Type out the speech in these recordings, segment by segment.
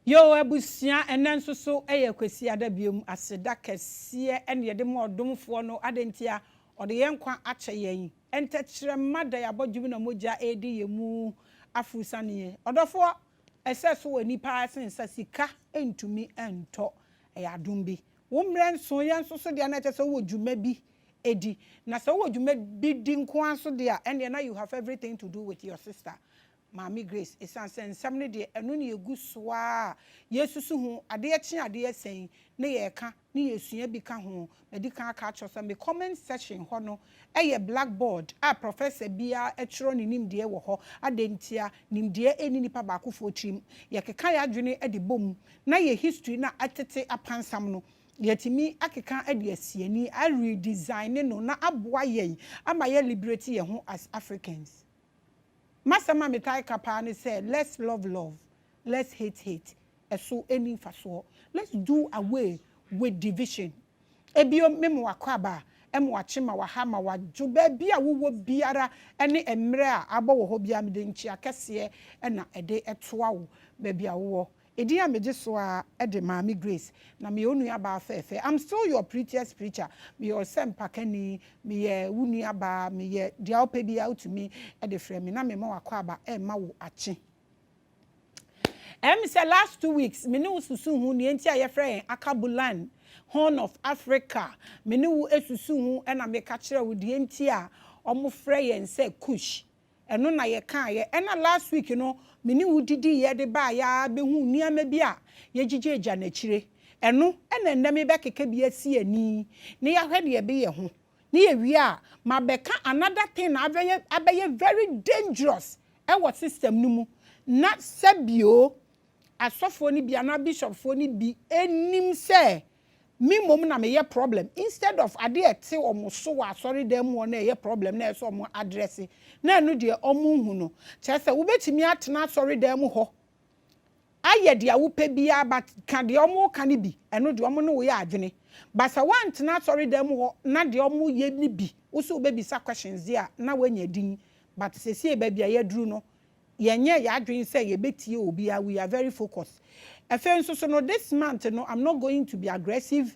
Yo abusia enenso so eye kwesi adabiom aseda kese ene ye de mo odomfo no adentia ode yenkwa ache yen entechire mada ya bodwumi na moja edi yemu afusane odofo eseso wani pa sensa sika entumi ento eyadumbi wo mre nso yenso so de na tese wo dwuma bi edi na se wo dwuma bi di nko anso de a ene na you have everything to do with your sister Maame Grace esan sensam ne de enu ne eguso a yesusu hu ade echi ade esen ne ye ka ne yesua bi ka ho medical ka chosa me comment section ho no eye blackboard a professor bia etro ne nimde wo ho adentia nimde eni nipa ba kofo trim ye keka ya adwene ade bom na ye history na atete apansam no yetimi akeka ade asiani a redesign no na aboa ye ama ye liberate ye ho as Africans. Masama mitai kapani said, let's love love, let's hate hate. So any faso. Let's do away with division. Ebio memo wakwaba, wachima wahama wajube bia wuwo biara ene emre a abo wo ho bia medenchi akese na ede etoa wo bebia wo. Edi ameje so a ede Maame Grace na me onu aba fefe. I'm still your prettiest preacher. Me your sempakani, me ye unu aba, me ye dia opebi out to me ede frame me na me ma wakwa aba e ma wo achi. Me say last 2 weeks me ne ususu hu ne enti aye frɛ Akabulan Horn of Africa. Me ne wo esusu hu e na me ka kire wo de enti a omo frɛ yen say Kush. Eno na ye kan ye ena last week no meni wudidi ye de ba ya behu niama bi a ye gigeja na kire eno ena ndame be keke bi asi ani ne ya hwe de be ye ho ne ye wi a ma beka another thing na abeye very dangerous e what system no mu na sabio asofo ni bia na bishop fo ni bi enim se me mom na me ye problem instead of ade ete omo so wa sorry dem wo na ye problem na so omo address na enu de omo hu no chese wo betimi atena sorry dem ho aye de wo pe bia but kan de omo kan bi enu de omo no wo ye adwene but sa wan tena sorry dem ho na de omo ye ni bi wo so be bisa questions dia na wanya din but sesi e ba bia ye duru no yenye ya adwene say ye betie obi a we are very focused. So no, this month, no, I'm not going to be aggressive.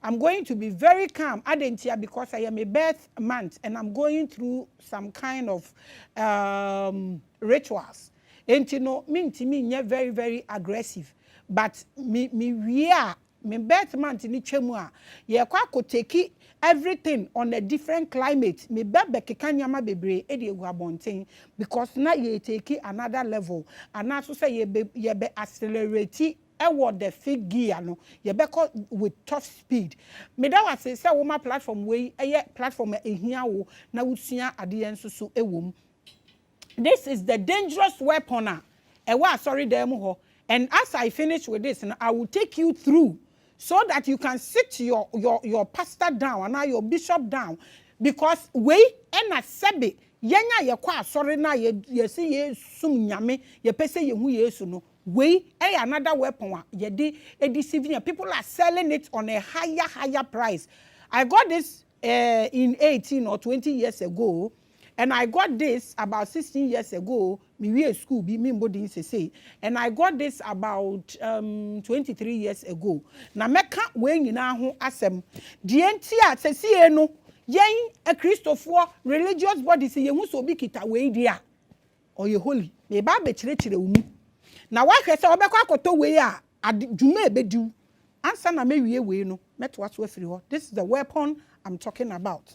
I'm going to be very calm. Adentia because I am a birth month and I'm going through some kind of rituals. And you know, me very, very aggressive. But me birth month ni chemua. Ye kwa ko take everything on a different climate. Me bebe kekanyama bebre edi egwabonten because na ye take another level. And na so say ye be accelerate ewo the fig gear no ye be with top speed. Me da was say wo ma platform we platform ehia wo na wusua ade enso so ewom. This is the dangerous weapon sorry dem ho. And as I finish with this, I will take you through so that you can sit your pastor down and now your bishop down. Because we ena sebe yenya ye kwa sorry na ye see ye sum nyame ye pese ye hu yesu no we another weapon ye de deceiving people are selling it on a higher price. I got this in 18 or 20 years ago. And I got this about 16 years ago. Me we school be me mbodi say. And I got this about 23 years ago. Na meka we nyina ho asem. Die ntia sesi no yen a Christopher religious body say ye hu so bi kita we dia. Or ye holy. Me ba be kire umu. Na wa hwe se obekwa akoto we a dwuma ebediu. Ansa na me wie we no. Meto aso afiri ho. This is the weapon I'm talking about.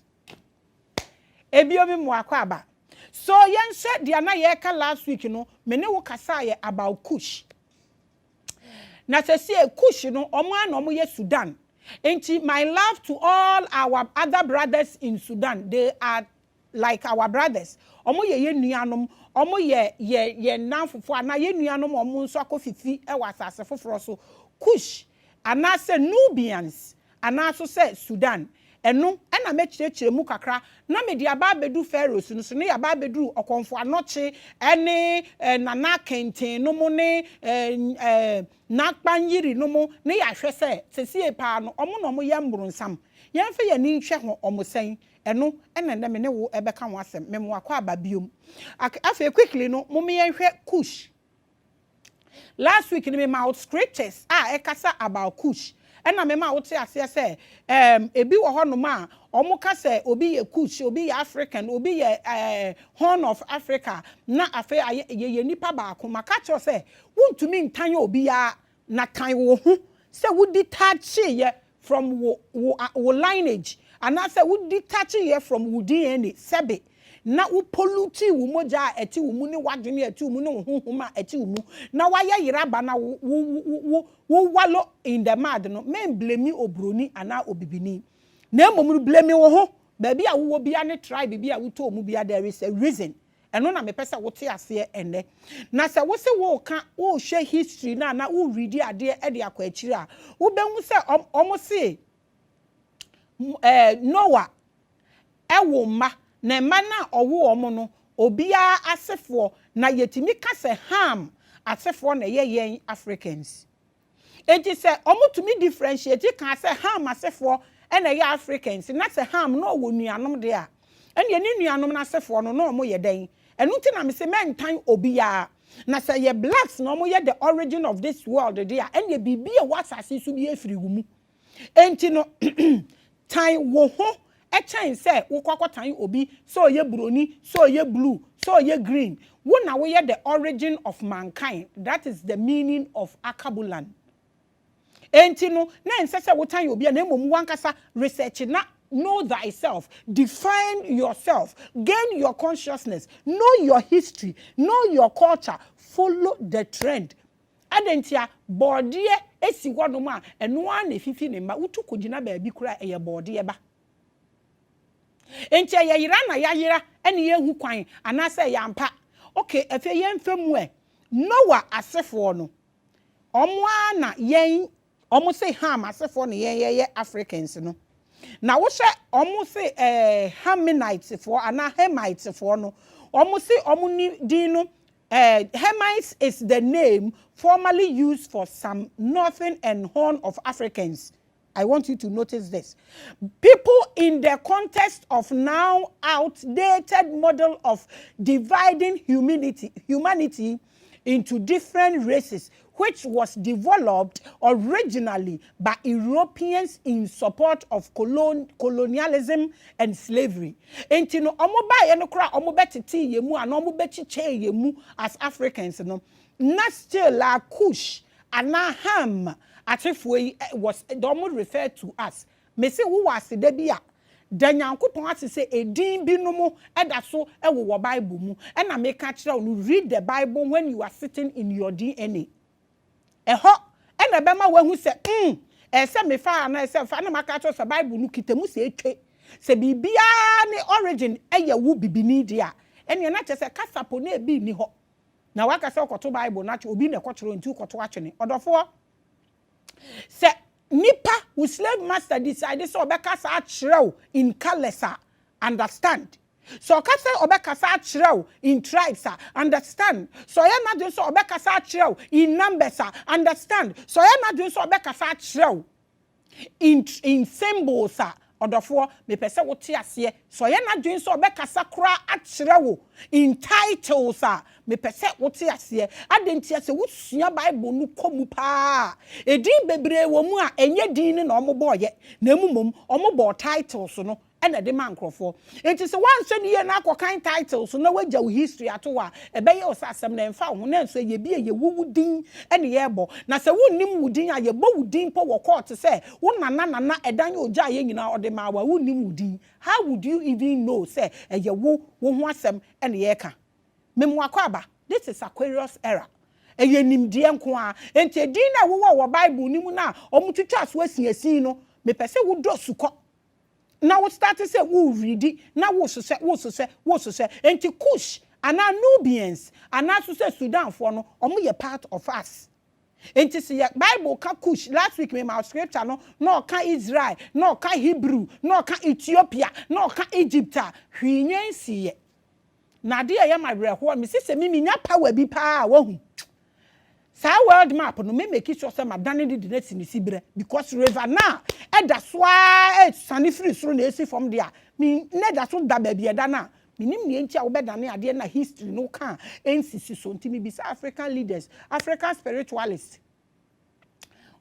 Ebiomi mwakwaba. So yense dia na yeka last week no mene wo kasa ye about Kush. Na sesi Kush no omo na omo ye Sudan. Enti my love to all our other brothers in Sudan. They are like our brothers. Omo ye nuanom, omo ye nanfofo ana ye nuanom omo nso akofifi e wasase foforo so. Kush anase Nubians anaso se Sudan. Enu ena me chire mu kakra na me dia ba bedu pharaohs no so ne ya ba bedu okonfo anoche ene nana kenten no mu ne na kpanyiri no mu ne ya hwe se sesie pa no omo no mo ye mbrunsam yemfe ya ni hwe ho omo sen enu ena ne me ne wo ebeka ho asem me mo akwa aba biom afa quickly no mo me ye hwe Kush Last week in my mouth scriptures ekasa about Kush. And I remember what I say ebi wo hono ma omo ka say obi ye Kush, obi ye African, obi ye Horn of Africa na afa ye nipa ba ko maka cho say wontumi ntan obi ya na kan wo hu say wo detach ye from wo lineage and I say wo detach ye from wo DNA sebe na wo pollute wo moja eti wo mu ni wadwene eti wo mu ni honhoma eti wo mu na waya yiraba na wo wallow in the mud no men blame obroni ana obibini na emom blame wo ho ba bia wo bia ne tribe bia wo to mu bia there is a reason eno na me pese wo te ase ene na se wo se wo ka wo hwe history na wo read ade e de akwa akiri a wo behu se omo se Noah ewo ma na mana owo omo no obia asefo na yetimi ka se Ham asefo na ye Africans enti se omo to me differentiate kan se Ham asefo na ye Africans na se Ham no wo nuanom de a ene ne nuanom na asefo no no omo ye den enu ti na me se mentan obia na se ye blacks no omo ye the origin of this world de a ene bibia wasase so bi afiri wo mu enti no tan wo ho e chan say wo kwakwatan obi so ye broni so ye blue so ye green wo na wo ye the origin of mankind. That is the meaning of Akabulan. Enti no na ense say wo tan obi na emom wankasa research na know thyself, define yourself, gain your consciousness, know your history, know your culture, follow the trend. Adentia body esi hwodom a eno a na fifi ne ma wutu kogina ba bi kura eye body ba enti ye yira na ya yira ene ye hu kwan anase ya mpa okay efe ye mfemu e Noah asefo no omo na yen omo say Ham asefo no ye Africans no na wo hye omo say Haminites for ana Hamites for no omo say omo ni din no Hamites is the name formerly used for some northern and Horn of Africans. I want you to notice this. People in the context of now outdated model of dividing humanity into different races, which was developed originally by Europeans in support of colonialism and slavery. Enti no omo ba ye no kra omo betiti ye mu ana omo bechiche ye mu as Africans no. Na still la Kush ana Ham atefo was domo referred to us. Me say wo was de bia da Nyankopon ase say edin bi no mo eda so e wo Bible mu e na me ka kire you read the Bible when you are sitting in your DNA. Eho e na be ma wahu say se me fa na se fa na maka to so Bible nu kitemu se etwe se bibia ne origin eye wo bibini dia ene na che se kasapo na ebi ni ho na waka se okoto Bible na che obi na ekotoro nti okoto atwene odofo se nipa who slave master decided so obeka sa achrew in kalesa understand so kase obeka sa achrew in tribes understand so ya na do so obeka sa achrew in numbers understand so ya na do so obeka sa achrew in symbols odofo me pese wo te ase so ya na dwen so obeka sa kra achrew in titles me pese wo te ase adentia se wo sua Bible nu komu pa edin bebre wo mu a enye din na omoboye na emumom omobo titles no ena de man krofo enti se wanse ne ye na akokan titles na wagya wo history ato a ebeye osasem na emfa ho na so ye bia ye wo din ene ye bo na se wonnim wudin a ye bo wudin po wo court se wo nana edan oja ye nyina ode ma wa wonnim wudin. How would you even know say ye wo ho asem ene ye ka memwakwa this is Aquarius era eye nimdie nko a enti edin na wo Bible ni mu na omutwitwa so asiasi no me pese wo do suko na wo start say wo read na wo so se enti Kush ana Nubians ana so say Sudan for no omo ye part of us enti se Bible ka Kush last week me my scripture no ka Israel no ka Hebrew no ka Ethiopia no ka Egypt hwinyen siye na de ye ma breho me se me nya power bi pa wahu sa world map no me make sure say madane de net ni sibre because river na e da so a sane free soro na esi from there me ne da so da ba bi e da na Minim ni enti a wobedane ade na history no kan nsisi so ntimi bisa African leaders, African spiritualists.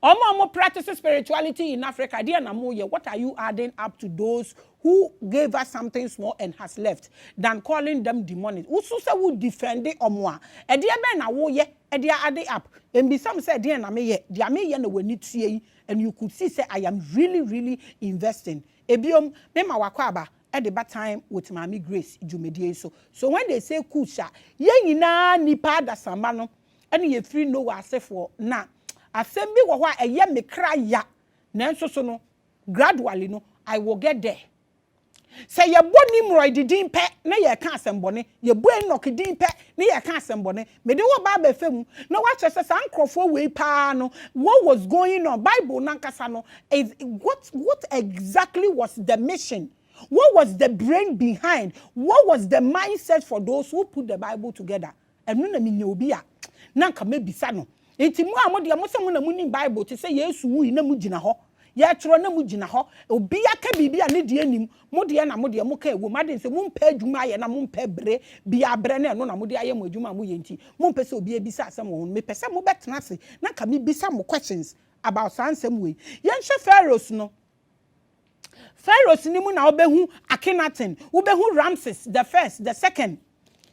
Omo practice spirituality in Africa. Dear Namoye, what are you adding up to those who gave us something small and has left than calling them demonic? Ususa would defend it omoa. E dear ben na wo ye, e dear add up. And be some say dear Nameye, dear me yen we need to and you could see say I am really investing. Ebiom me ma wakwaba at the bad time with Maame Grace Jumedie so when they say kusha, ye nyina nipa da samano and ye free no wase for na assembly wo hwa eye me kra ya nanso so no gradually no I will get there. Say ye boni mro didin pe na ye ka asembone ye bo enok din pe na ye ka asembone me de wo ba ba fam na wa che say ankrofo we pa no what was going on Bible nankasa no is what exactly was the mission? What was the brain behind? What was the mindset for those who put the Bible together? And no na mi obi a nanka mebisa no enti mu amode mo se mu na mu ni Bible to say Yesu wu na mu gina ho ye tro na mu gina ho obi aka bibia ne de anim mo de na mo de mo ka ewo ma de se mu mpa adwuma aye na mo mpa bre bia bre na no na mo de aye mo adwuma mo ye nti mo mpa se obi ebisa asem wo me pese mo betena se na ka me bisa mo questions about sansem we ye nhwe pharaohs no Pharaohs ni mu na obehu Akhenaten obehu Ramses the first the second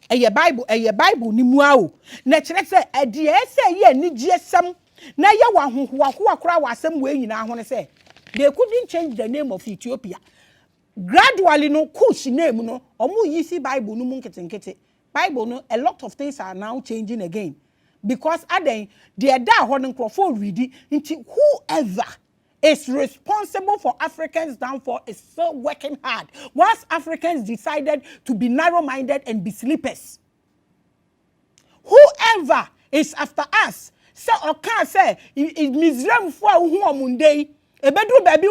eye Bible ni mu a o na kire se ade ese ye ni giesem na ye wa hoho akora wasem we nyina ho ne se they couldn't change the name of Ethiopia gradually no Kush name no omu yisi Bible no mu nketenkete Bible no a lot of things are now changing again because aden they da ho no crofo ready nti whoever is responsible for Africans' downfall is still working hard. Once Africans decided to be narrow-minded and be sleepers. Whoever is after us, say or can say, it Mizram for Munday, Ebedu baby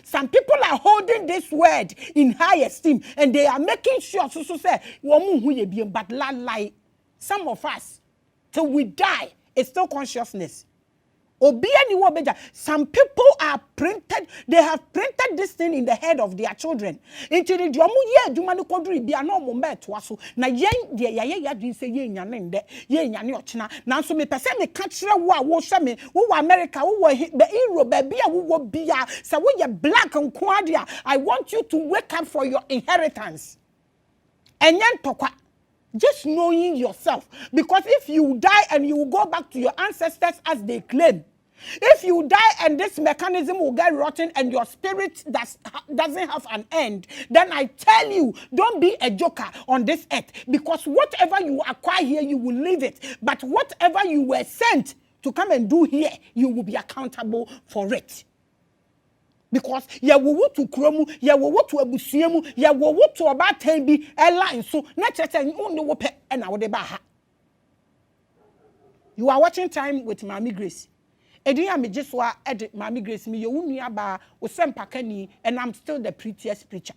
some people are holding this word in high esteem and they are making sure so say but lie. Some of us, till we die, it's still consciousness. Some people are printed, they have printed this thing in the head of their children. Into the Jomu Dumanu Kodri be a normal bet wasu. Na yen de ya didn't say ye nyanende, ye nyanochna. Now so me person me catcher wa shame, who America, who were the Euro baby, who will be a so we ye black and quadia. I want you to wake up for your inheritance. And yan tokwa. Just knowing yourself. Because if you die and you will go back to your ancestors as they claim, if you die and this mechanism will get rotten and your spirit doesn't have an end, then I tell you, don't be a joker on this earth. Because whatever you acquire here, you will leave it. But whatever you were sent to come and do here, you will be accountable for it. Because ya wo to kromu ya wo to abusuemu ya wo to obatan bi airline so na chete only wo pe na wo de ba ha. You are watching Time with Maame Grace. Edin ya meje so a ed Maame Grace me ye wo nua ba wo sempakani and I'm still the prettiest preacher.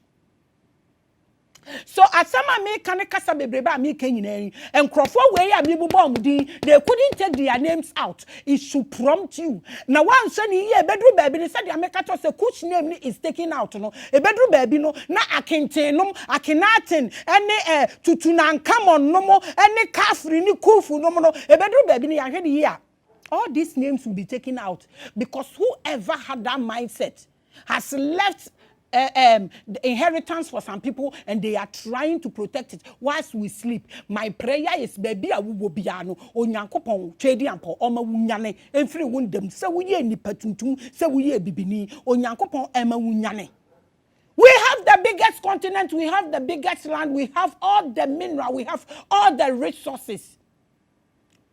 So asama me kan kasa bebreba me kan nyina en krofo we ya me bobom din they couldn't take their names out. It should prompt you. Now one say ni ye bedru baby ni say the America to say coach name is taken out no. E bedru baby no na akentenom akenaten ene tutunankamon no mo ene kafri ni kufu no mo no e bedru baby ni ahwe de here. All these names will be taken out because whoever had that mindset has left the inheritance for some people and they are trying to protect it whilst we sleep. My prayer is baby a wo biano onyankopon twedi ampo oma wunyane emfiri wundem se wuye nipa tuntum se wuye bibini onyankopon ema wunyane. We have the biggest continent, we have the biggest land, we have all the mineral, we have all the resources.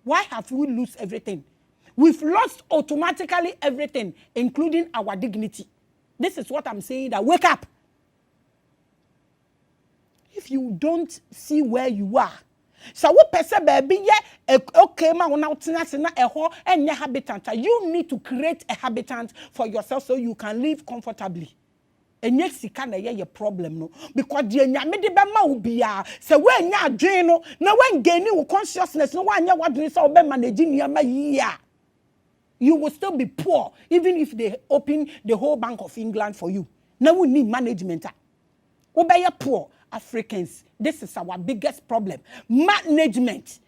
Why have we lost everything? We've lost automatically everything, including our dignity. This is what I'm saying, that wake up. If you don't see where you are, so what person baby okay ma wona utina na eho enye habitant. You need to create a habitant for yourself so you can live comfortably. Enye sika na ye problem no because the nyame de be ma wo bia se we nya adwen no na wen gani wo consciousness no wan nya wadwen se obe manage niam yi a you will still be poor even if they open the whole Bank of England for you. Now we need management. Obey poor. Africans, this is our biggest problem. Management,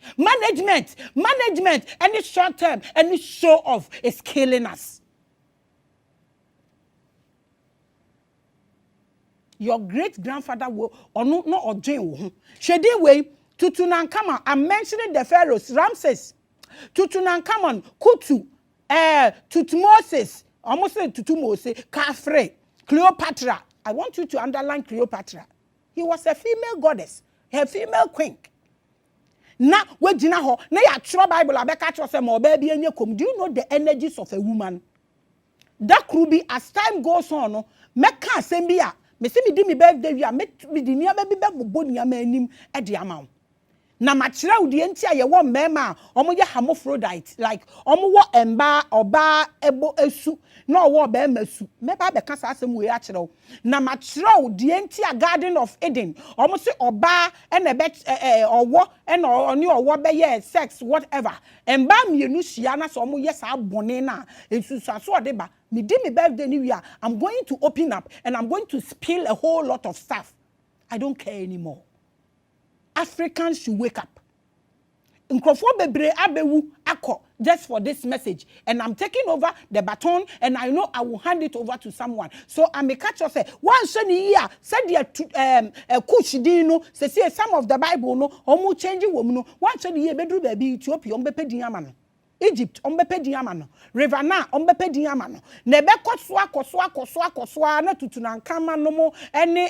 any short term, any show off is killing us. Your great grandfather will or no or Jane. Shedi way Tutunankama. I'm mentioning the pharaohs, Ramses, Tutunankaman, Kutu, Tutmosis, almost said Tutumose, Kafre, Cleopatra. I want you to underline Cleopatra. He was a female goddess, a female queen. Now, what do you know? Now, you try Bible, I bet catch yourself more baby and you come. Do you know the energies of a woman? That could be as time goes on. Make can't send me. Me see me di me birthday we me di nia baby be boboni ama anim e di ama na ma kire udi enti a ye wo mema omo ye hermaphrodite like omo wo emba oba ebo esu na owo ba emasu me ba be kasa asem we a kire na ma kire udi enti a garden of eden omo se oba e na be owo e na oni owo be ye sex whatever emba mienu hia na so omo ye sa bone na ensusuaso ode ba me di me birthday ni we I'm going to open up and I'm going to spill a whole lot of stuff. I don't care anymore. Africans should wake up. Nkrofo bebre abewu akọ just for this message and I'm taking over the baton and I know I will hand it over to someone. So I may catch you say one sheni year said the kush dino say some of the Bible no omu change woman no one sheni year bedru baby Ethiopia ombepe diama no Egypt ombepe diama no River na ombepe diama no na be koswa na tutunankama no mo any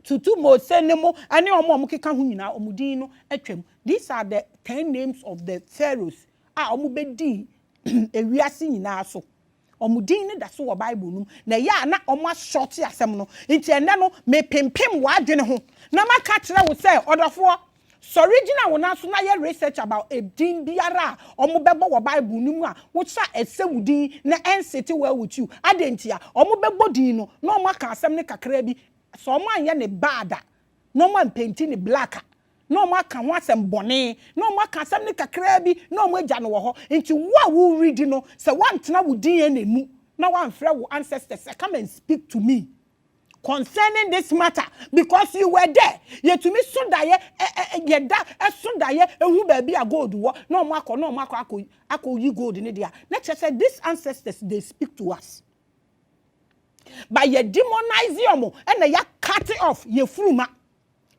tutu mo senemo ani omo keka hu nyina omudin no atwam. These are the 10 names of the pharaohs omo bedi ewiase nyina so omudin ne da so wo Bible num na ya na omo short asem no nti ene no me pempem wa adwene ho na maka kire wo say odofo so original wo na so na ye research about a din biara omo bebo wo Bible num a wo cha esewudin na ensete well with you adentia omo bebo din no na omo aka asem ne kakra bi so man ye ne bada no man painting ne black no man kan wasem bone no man kan asem ne kakra bi no man agya no wo ho nti wo read no say one tena wo din ne mu na one frɛ wo ancestors come and speak to me concerning this matter because you were there yetumi so daye yeda so daye ehu ba bi a gold wo no man akọ yi gold ne dia na say these ancestors they speak to us. By ye demonize yomo and ya cut it off ye fruma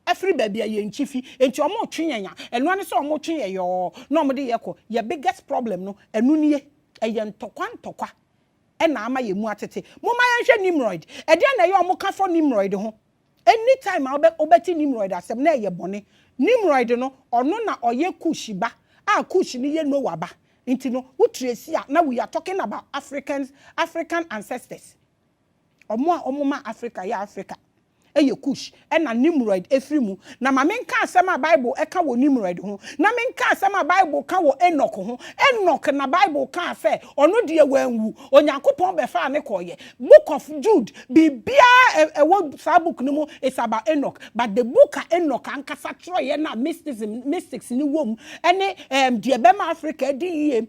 every baby ye nchifi enti omo twenya eno ane so omo twenye yo no mo de ye ko ye biggest problem no enu nie eye ntokwa na ama ye mu atete mo ma yenhwe Nimrod e de na ye omo ka for Nimrod ho anytime obeti Nimrod asem na ye bone Nimrod no ono na oye kushiba kush ni ye no waba enti no utresi a na we are talking about African ancestors. Omo Africa ya Africa eye kush na Nimrod efrimu na ma menka asema Bible eka wo Nimrod ho na menka asema Bible ka wo Enoch ho Enoch na Bible ka afa ono de wanwu onyankopon be fa ne koye book of Jude bibia ewo sa book no mo is about Enoch but the book of Enoch ankasa troye na mystics ni wom ene de be ma Africa di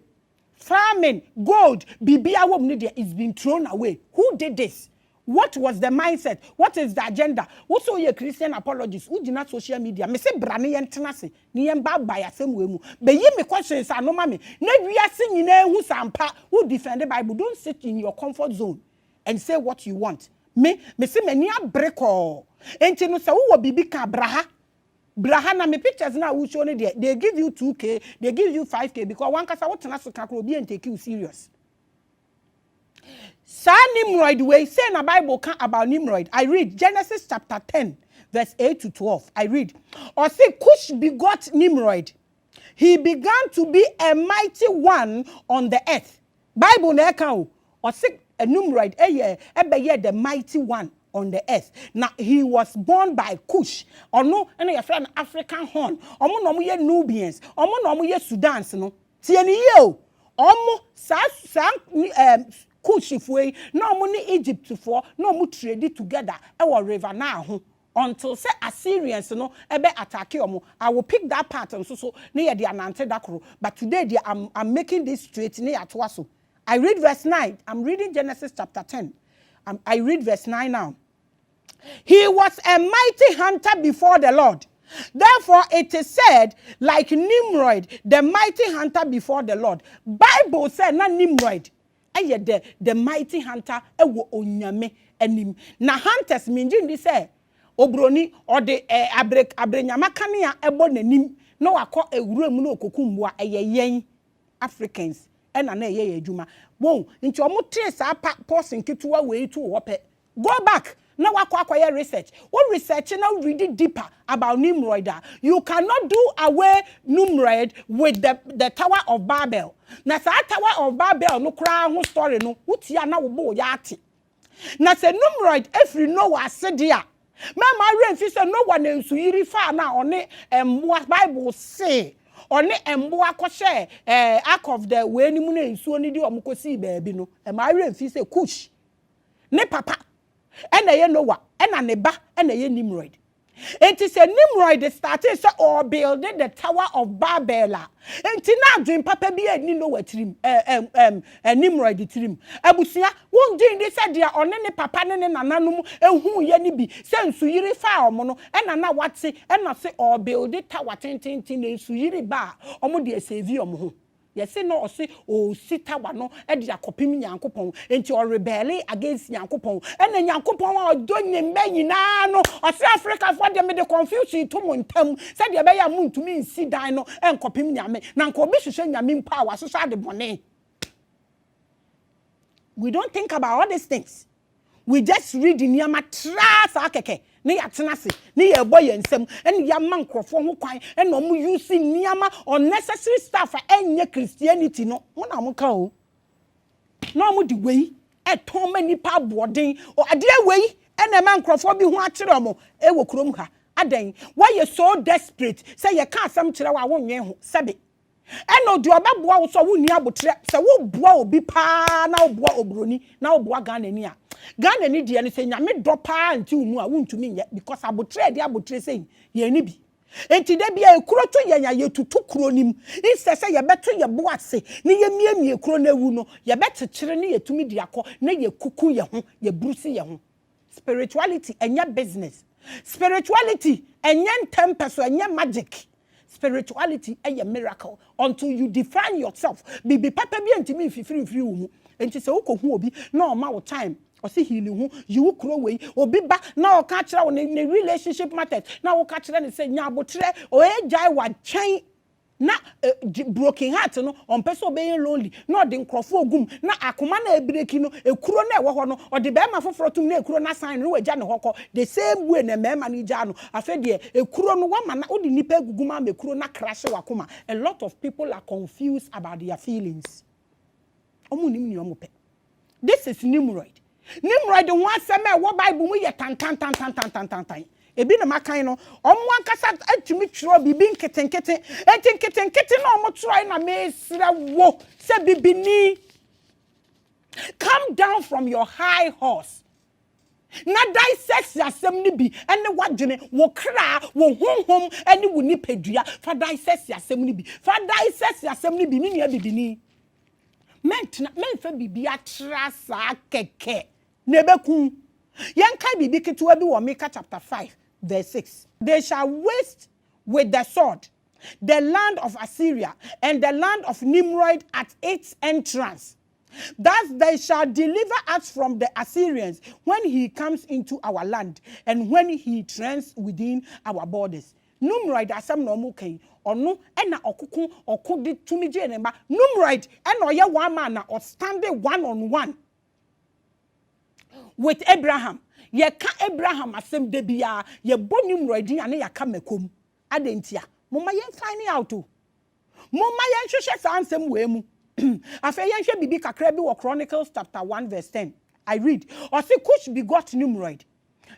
famine gold bibia wom ni there is being thrown away. Who did this? What was the mindset? What is the agenda? What so ye Christian apologists? Who did not social media? Me say brani yentenase. Ni yemba by asem wemu. Be ye me questions are no mami. Ne wiase nyina hu sampa. Who defend the Bible? Don't sit in your comfort zone and say what you want. Me say me ni abreko. Enti no say wo bibi ka braha na me pictures na wo show ne there. They give you 2K, they give you 5K because one kasa what na so kakro bi and take you serious. Sa Nimrod way say na Bible can about Nimrod. I read Genesis chapter 10 verse 8 to 12. I read. Or say Cush begot Nimrod. He began to be a mighty one on the earth. Bible na account. Or say Nimrod the mighty one on the earth. Now he was born by Cush. Or no, and your friend African horn. Omo no mo ye Nubians. Omo no mo ye Sudans no. Tieni yo. Omo sa Kushifwe, no money Egypt for no mu trade together our river now until say Assyrians no ebe attack you. I will pick that part and so near the anante dakro. But today I'm making this straight near Atwaso. I read verse 9. I'm reading Genesis chapter 10. I read verse 9 now. He was a mighty hunter before the Lord. Therefore, it is said, like Nimrod, the mighty hunter before the Lord. Bible said, na Nimrod, the mighty hunter, ewo onyame enim. Na hunters minjin say, obroni or the abrenyama kania ebo nenim. No akọ ewura mu no kokumbua yen Africans ena na ye adwuma. Won, nti omo tre sa person ketuwa we to wope. Go back. Now acquire research. What research now read deeper about Nimrod. You cannot do away Nimrod with the Tower of Babel. Now sa Tower of Babel no cry who story no. Utia na ubo yati. Now say Nimrod every no was said here. Mama rain fi say no one ensu yiri fa na one Bible say. One emboa ko share ark of the we ni mu na ensu oni di omukosi baabi no. E ma rain fi say kush. Ne papa and a Noah, and a neba, and a Nimrod. It is a Nimrod started or building the Tower of Babel. And Tina dream Papa be a Nino trim, a Nimrod trim. Abusia won't do this idea on any papa and ananum, and who yenny be, send Suyiri fire mono, and Anna what say, and not say or build it Tower 10 Suyiri bar, or Modia Savior. Yes, no, say, oh, sit no, and Jacopim Yankopon, and your rebellion against Yankopon, and then Yankopon or doing the Benino, or South Africa for them the confusion to Montam, said the Bayer Moon to me, see Dino, and Copim Yame, Nanko Bishop Yamin power, so sad the bonnet. We don't think about all these things. We just read in Yama Tras Akeke. Ni atenase ni ye boy ensem ene ya man krofo ho kwan ene omo use niama unnecessary stuff enye Christianity no wona mo ka o na omo di wei eton mani pa boden o ade wei ene man krofo bi ho akere omo e wo krom ha adan why you so desperate say you can asem kire wa wonwe ho sebe eno di obeboa wo so wo ni abotre se wo boa obi pa na wo boa obroni na wo boa Ghana ni a Ghana ni dia ni say nyame dropa anti umu a wuntumi nye because abotre say ye ni bi enti de bia ekuro to yenya yetutu kuro nim insese ye beto ye bo ase ni ye miemie kuro na ewu no ye betekere ni yetumi di akọ na ye kuku ye ho ye brusi ye ho. Spirituality enya business, spirituality enya tempeso enya magic. Spirituality is a miracle until you define yourself. Bibi papa bi antimi free wu. Enti se uko hu obi na o ma wo time o se healing hu you kro we obi ba na o ka kire wo ne relationship matters na wo ka kire ne se nya abotre o ejai wa twen na broken heart no on person be lonely na de nkrofo ogum na akoma na ebireki no ekuro na ewo ho no o de be ma foforo tum na ekuro na sign no waja ne hokọ the same way na mema na ija no afa de ekuro no wa ma na odi nipa eguguma ma ekuro na crash wakoma. A lot of people are confused about their feelings. Omo nim ni omo pe. This is Nimrod. Nimrod won asem wo Bible mu ye tan ebi na makan no omo ankasa atumi twiro bibi nketenkete na omo try na mesra wo se bibini. Come down from your high horse. Na dissect yasem ni bi ene wadwene wo kra wo honhom ene wo nipadua fa dissect yasem ni bi fa dissect yasem ni bi ni bibini menfa bibi atrasa keke nebeku yenka bibi ketuwa bi wo Micah chapter 5 verse 6. They shall waste with the sword the land of Assyria and the land of Nimrod at its entrance. Thus they shall deliver us from the Assyrians when he comes into our land and when he treads within our borders. Nimrod asam no mu kan ono ena okukun okudi tumije nemba Nimrod ena oye one man na or standing one on one with Abraham. Ye ka Abraham asem de bia ye boni Nimrod ane ya ka makom adentia moma ye find out o moma ye hwehwe sa ansem we mu afa ye hwe bibi kakra bi wo Chronicles chapter 1 verse 10. I read, or say Cush begot Nimrod.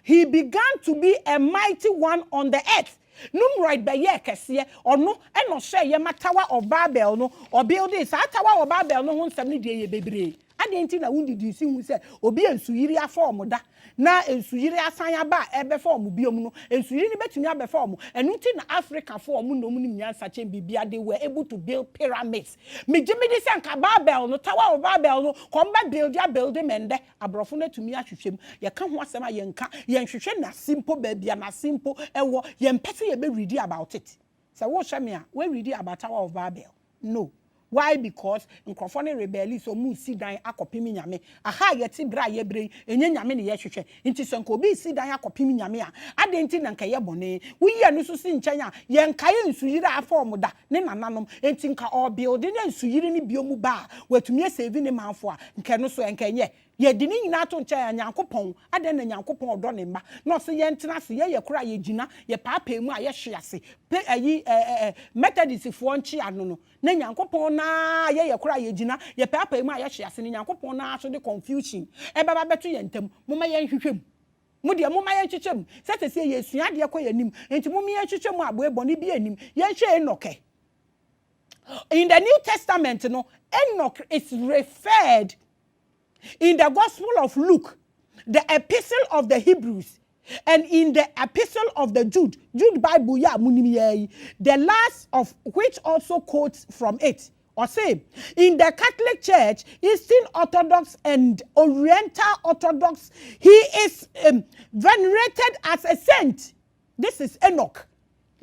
He began to be a mighty one on the earth. Nimrod be ye kese or no and no share ye Tower of Babel no or building sa Tower of Babel no hun 70 ye bebre adenti na wundi di si hu se obi ensuyiri afom da na ensuyiri asan aba ebe form biom no ensuyiri ni betumi abe form enu ti na Africa form no mu ni nyansa chen bibia they were able to build pyramids me jimidi se nka Babel no tower of Babel no komba build ya building mende abrofo na tumi ahwehwem ye ka ho asema ye nka ye nhwehwe na simple babia na simple ewo ye mpese ye be read about it so wo hwe me a we read about tower of Babel no. Why? Because nkrofone rebellion so mu si dan akopimi nyame aha yeti bra ye bre enye nyame ne ye hwehwe nti so nko bi si dan akopimi nyame a adenti na nka ye bone wi ye no so si nkyanya ye nka ye nsuyiri afom da ne nananom enti nka o build ne nsuyiri ne biomu ba watumi save ne manfo a nka no so enka nye ye di ni nyina to nkyanya nyankopon aden na nyankopon odo ne mba no so ye ntena so ye kura ye gina ye paapa mu a ye hwease pe ayi methodist fo nchi ano no na nyankopon na ye kura ye gina ye paapa mu a ye hwease ne nyankopon na so de confusion e baba beto ye ntam moma ye hwehwem mu de moma ye hwehwem se ye sua de kwa yanim enti moma ye hwehwem abo boni bi anim ye hwe enoke. In the New Testament no Enoch is referred in the Gospel of Luke, the Epistle of the Hebrews, and in the Epistle of the Jude Bible ya munimi the last of which also quotes from it. Or say, in the Catholic Church, Eastern Orthodox and Oriental Orthodox, he is venerated as a saint. This is Enoch.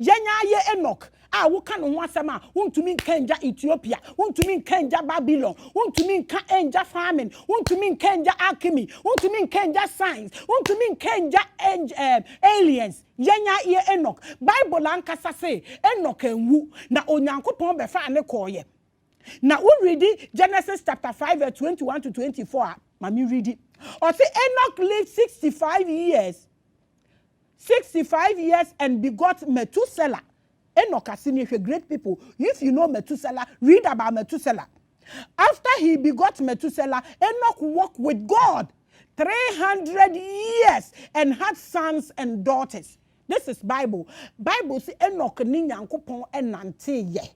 Yenya ye Enoch. Wo kan ho asema wontumi nkenja Ethiopia wontumi nkenja Babylon wontumi nka enja farming wontumi nkenja alchemy wontumi nkenja science wontumi nkenja aliens yenya ye Enoch Bible ankasa say Enoch enwu na onyankopon be fa ne koye na we read Genesis chapter 5 verse 21 to 24 mami read it or say Enoch lived 65 years and begot Methuselah. Enoch asini great people. If you know Methuselah, read about Methuselah. After he begot Methuselah, Enoch walked with God 300 years and had sons and daughters. This is Bible. Bible say Enoch ni nyankopon enante ye.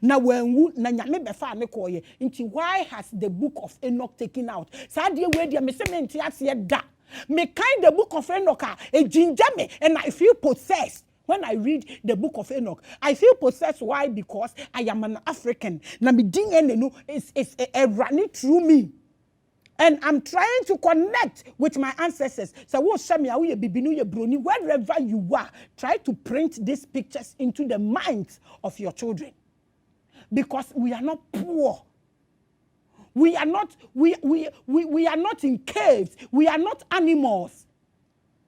Na wenwu na nyame befa ne koye. Nti why has the book of Enoch taken out? Sadie we dia me se me nti ase da. Me kind the book of Enoch e ginger me and I feel possessed. When I read the book of Enoch, I feel possessed. Why? Because I am an African. Na me ding enu is running through me. And I'm trying to connect with my ancestors. So wherever you are, try to print these pictures into the minds of your children. Because we are not poor. We are not in caves. We are not animals.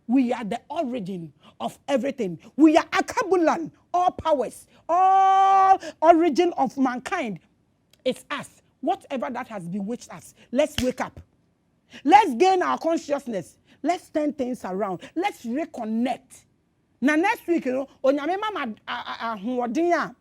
We are the origin of everything. We are Akabulan, all powers, all origin of mankind. It's us. Whatever that has bewitched us, let's wake up. Let's gain our consciousness. Let's turn things around. Let's reconnect. Now next week, onyame mama ahoɔden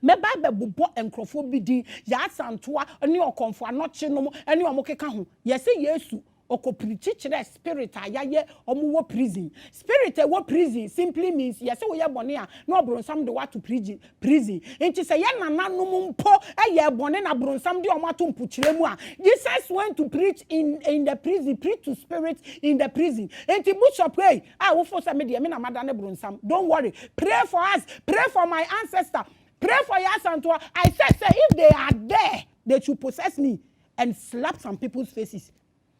meba be bobo enkrofo bidi ya santoa ene okonfo anoche no ene omokeka ho yese Yesu okopirichi kire spirit ayaye omuwo prison spirit wo prison simply means yese wo ye bone a na obronsam de what to prison enti se ye nananom mpo eye bone na bronsam de omato mpuchire mu a Jesus went to preach in the prison, preach to spirits in the prison. Enti bishop hey wo for say me de me na madane bronsam. Don't worry, pray for us, pray for my ancestor. Pray for your Santua. I said, if they are there, they should possess me and slap some people's faces.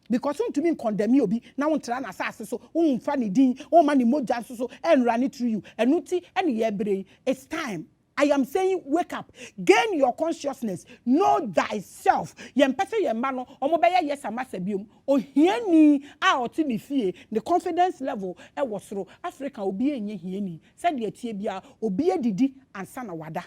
Because to me condemn you be now on tran assassin so funny din money moja so and run it through you. And nuti and yebre. It's time. I am saying wake up. Gain your consciousness. Know thyself. Yempese yemano omobeye yes amasebium. O hieni a otini fie the confidence level e was through Africa obi enye hieni. Said ye tie bia obi didi ansa na wada.